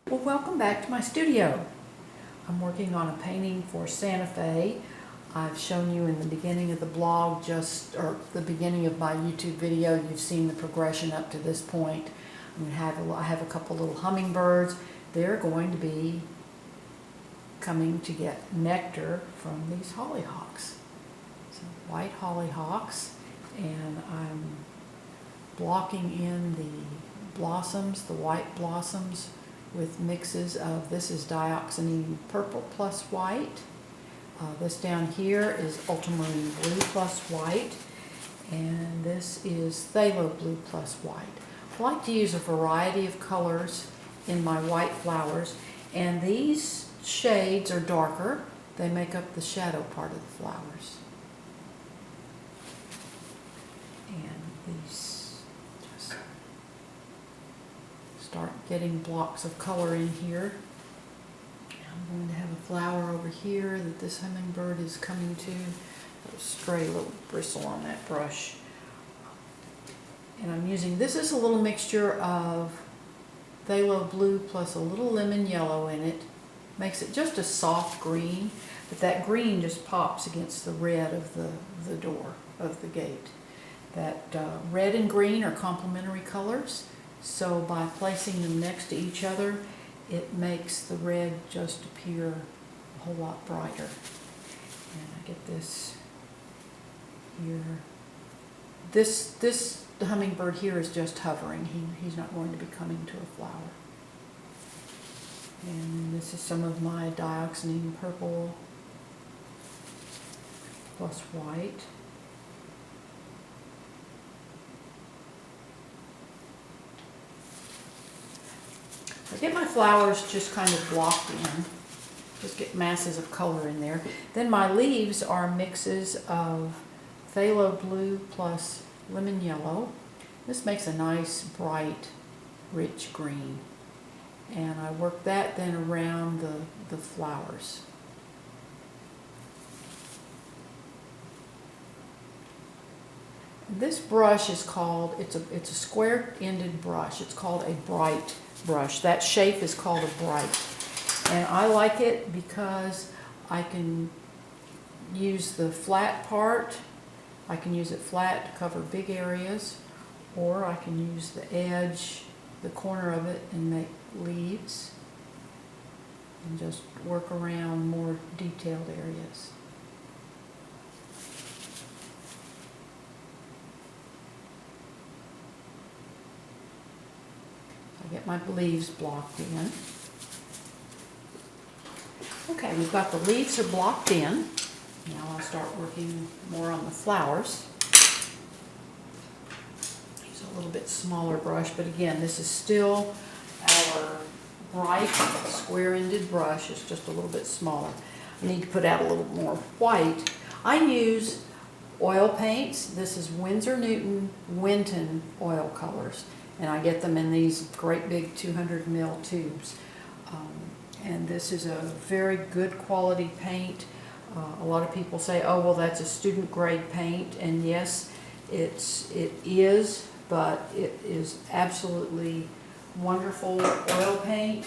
Well, welcome back to my studio. I'm working on a painting for Santa Fe. I've shown you in the beginning of the blog, or the beginning of my YouTube video, you've seen the progression up to this point. I have a couple little hummingbirds. They're going to be coming to get nectar from these hollyhocks. Some white hollyhocks, and I'm blocking in the blossoms, the white blossoms, with mixes of, this is dioxazine purple plus white. This down here is ultramarine blue plus white. And this is phthalo blue plus white. I like to use a variety of colors in my white flowers. And these shades are darker. They make up the shadow part of the flowers. And these just start getting blocks of color in here. I'm going to have a flower over here that this hummingbird is coming to. A stray little bristle on that brush. And I'm using, this is a little mixture of phthalo blue plus a little lemon yellow in it. Makes it just a soft green, but that green just pops against the red of the door of the gate. That red and green are complementary colors. So by placing them next to each other, it makes the red just appear a whole lot brighter. And I get this here. The hummingbird here is just hovering. He's not going to be coming to a flower. And this is some of my dioxazine purple plus white. I get my flowers just kind of blocked in, just get masses of color in there. Then my leaves are mixes of phthalo blue plus lemon yellow. This makes a nice, bright, rich green. And I work that then around the flowers. This brush is called, it's a square-ended brush. It's called a bright brush. That shape is called a bright. And I like it because I can use the flat part. I can use it flat to cover big areas, or I can use the edge, the corner of it, and make leaves and just work around more detailed areas. I get my leaves blocked in. Okay, we've got the leaves are blocked in. Now I'll start working more on the flowers. Use a little bit smaller brush, but again, this is still our bright square-ended brush. It's just a little bit smaller. I need to put out a little more white. I use oil paints. This is Winsor Newton Winton oil colors, and I get them in these great big 200 ml tubes. And this is a very good quality paint. A lot of people say, oh, well, that's a student grade paint, and yes, it is, but it is absolutely wonderful oil paint.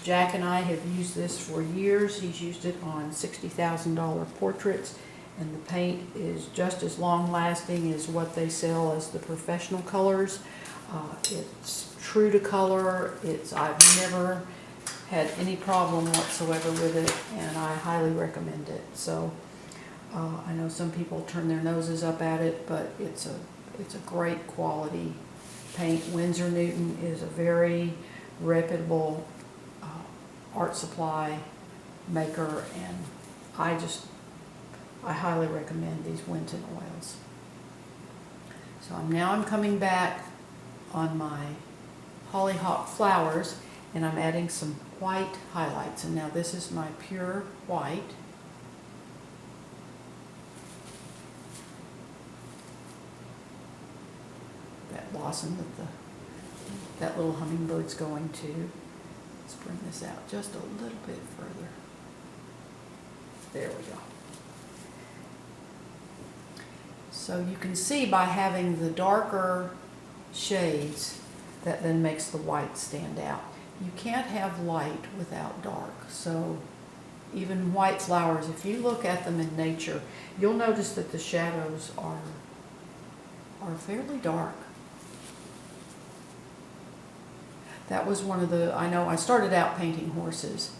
Jack and I have used this for years. He's used it on $60,000 portraits, and the paint is just as long lasting as what they sell as the professional colors. It's true to color. I've never had any problem whatsoever with it, and I highly recommend it. So I know some people turn their noses up at it, but it's a great quality paint. Winsor Newton is a very reputable art supply maker, and I highly recommend these Winton oils. So now I'm coming back on my hollyhock flowers, and I'm adding some white highlights. And now this is my pure white. That blossom that little hummingbird's going to. Let's bring this out just a little bit further. There we go. So you can see by having the darker shades that then makes the white stand out. you can't have light without dark. So even white flowers, if you look at them in nature, you'll notice that the shadows are fairly dark. That was one of the, I know I started out painting horses,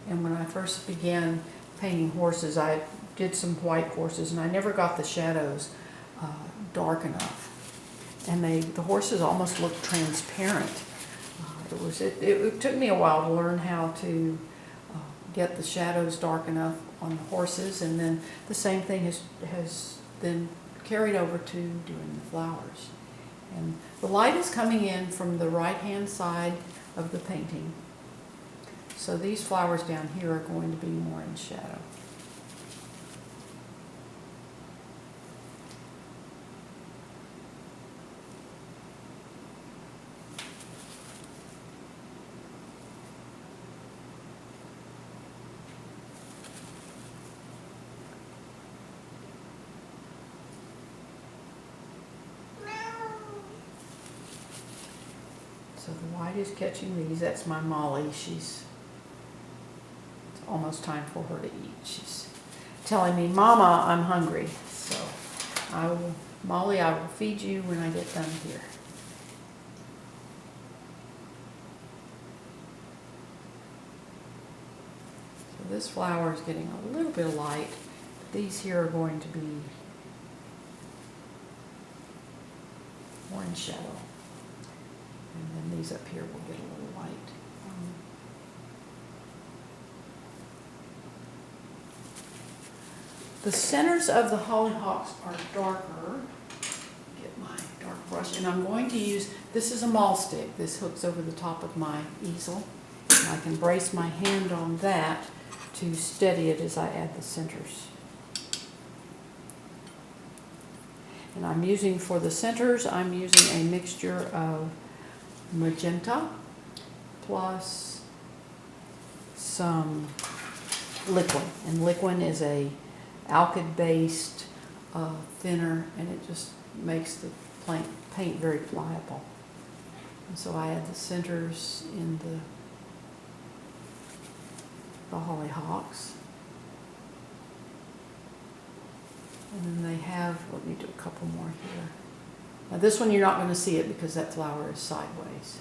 and when I first began painting horses, I did some white horses, and I never got the shadows dark enough. And the horses almost looked transparent. It took me a while to learn how to get the shadows dark enough on the horses, and then the same thing has then carried over to doing the flowers. And the light is coming in from the right-hand side of the painting. So these flowers down here are going to be more in shadow. So the white is catching these. That's my Molly. It's almost time for her to eat. She's telling me, Mama, I'm hungry. So Molly, I will feed you when I get done here. So this flower is getting a little bit of light. These here are going to be more in shadow. And then these up here will get a little light. The centers of the hollyhocks are darker. Get my dark brush, and I'm going to use, this is a mahl stick. This hooks over the top of my easel. And I can brace my hand on that to steady it as I add the centers. And I'm using, for the centers, I'm using a mixture of magenta plus some liquid, and liquid is a alkyd based thinner, and it just makes the paint very pliable. And so I add the centers in the hollyhocks, and then they have, let me do a couple more here. Now this one you're not going to see it because that flower is sideways.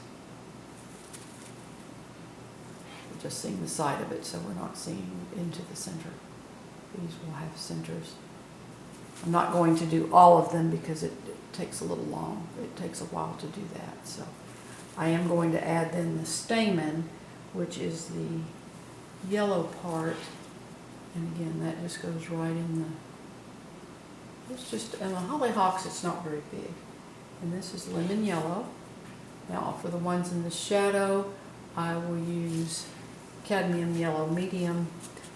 We're just seeing the side of it, so we're not seeing into the center. These will have centers. I'm not going to do all of them because it takes a little long. It takes a while to do that. So I am going to add then the stamen, which is the yellow part. And again, that just goes right in the, it's just, and the hollyhocks, it's not very big. And this is lemon yellow. Now for the ones in the shadow, I will use cadmium yellow medium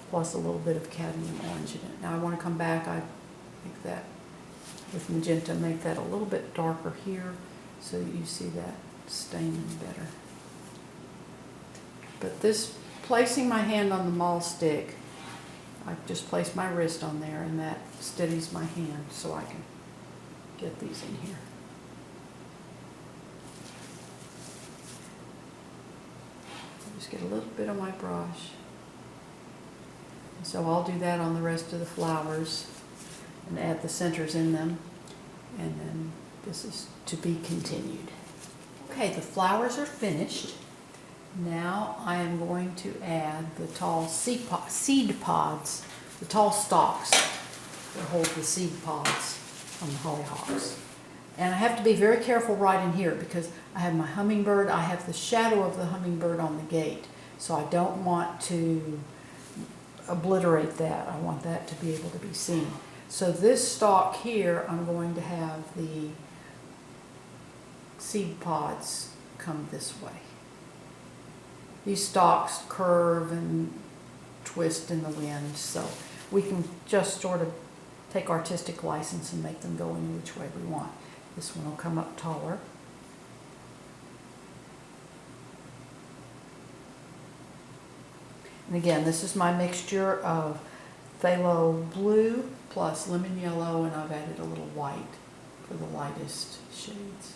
plus a little bit of cadmium orange in it. Now I want to come back, I make that with magenta, make that a little bit darker here so that you see that stamen better. But this, placing my hand on the mahl stick, I just place my wrist on there and that steadies my hand so I can get these in here. Just get a little bit of my brush. And so I'll do that on the rest of the flowers and add the centers in them. And then this is to be continued. Okay, the flowers are finished. Now I am going to add the tall seed pods, the tall stalks that hold the seed pods on the hollyhocks. And I have to be very careful right in here because I have my hummingbird, I have the shadow of the hummingbird on the gate. So I don't want to obliterate that. I want that to be able to be seen. So this stalk here, I'm going to have the seed pods come this way. These stalks curve and twist in the wind, so we can just sort of take artistic license and make them go in which way we want. This one will come up taller. And again, this is my mixture of phthalo blue plus lemon yellow, and I've added a little white for the lightest shades.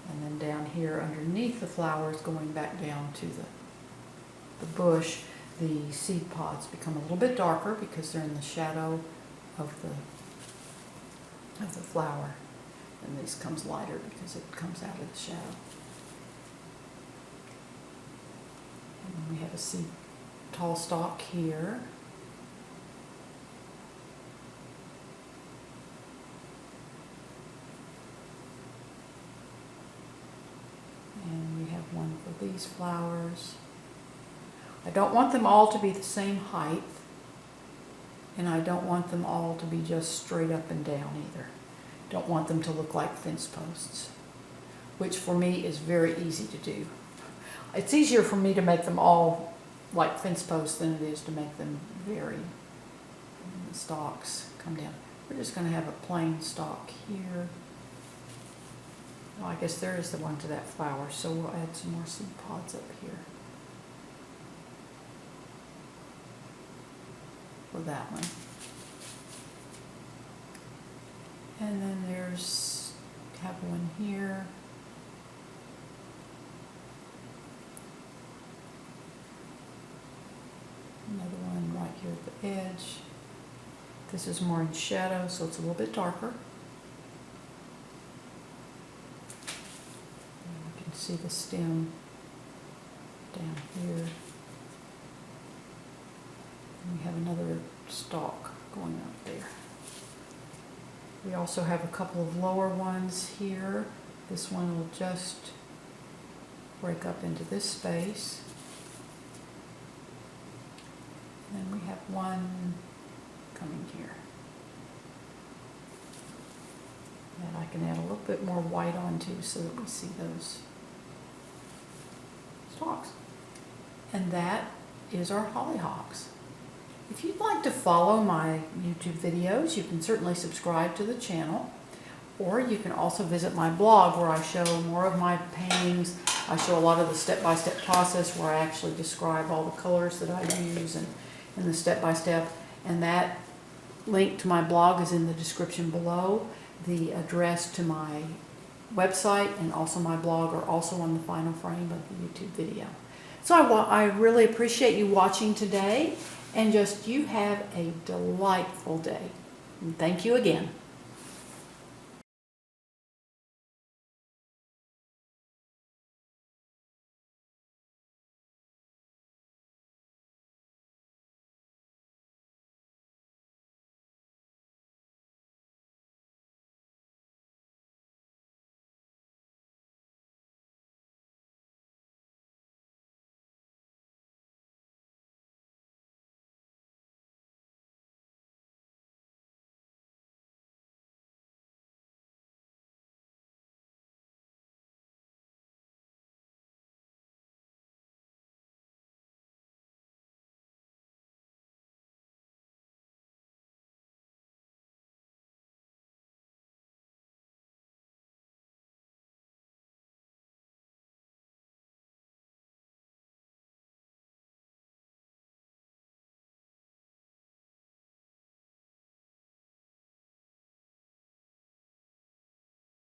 And And then down here underneath the flowers, going back down to the bush, the seed pods become a little bit darker because they're in the shadow of the flower. And this comes lighter because it comes out of the shadow. And then we have a seed tall stalk here. And we have one for these flowers. I don't want them all to be the same height, and I don't want them all to be just straight up and down either. Don't want them to look like fence posts, which for me is very easy to do. It's easier for me to make them all like fence posts than it is to make them very, the stalks come down. We're just going to have a plain stalk here. Well, I guess there is the one to that flower, so we'll add some more seed pods up here for that one. And then have one here. Another one right here at the edge. This is more in shadow, so it's a little bit darker. And you can see the stem down here. And we have another stalk going up there. We also have a couple of lower ones here. This one will just break up into this space. And then we have one coming here. That I can add a little bit more white onto so that we see those stalks. And that is our hollyhocks. If you'd like to follow my YouTube videos, you can certainly subscribe to the channel, or you can also visit my blog where I show more of my paintings. I show a lot of the step-by-step process where I actually describe all the colors that I use and the step-by-step. And that link to my blog is in the description below. The address to my website and also my blog are also on the final frame of the YouTube video. So I really appreciate you watching today. And just you have a delightful day. And thank you again.